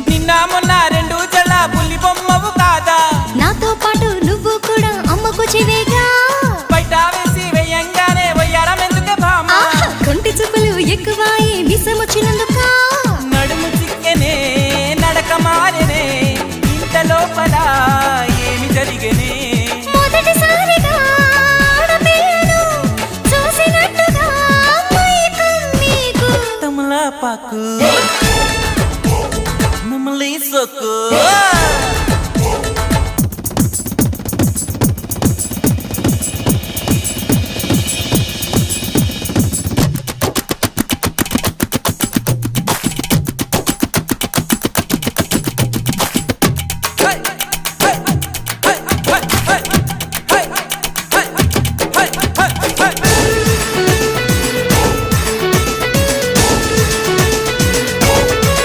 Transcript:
నిన్న మొన్న రెండు జల పులి బొమ్మవు కాదా నాతో పాటు నువ్వు కూడా అమ్మకు చెవేగా బయట వేసి వేయంగానే వయ్యారం ఎందుకే భామ కొంటి చూపులు ఎక్కువాయి విసమొచ్చినందుక నడుము చిక్కెనే నడక మారెనే ఇంత లోపల ఏమి జరిగనే మొదటిసారిగా ఆడపిల్లను చూసినట్టుగా మైకం నీకు తమలపాకు నమలి సొక్కు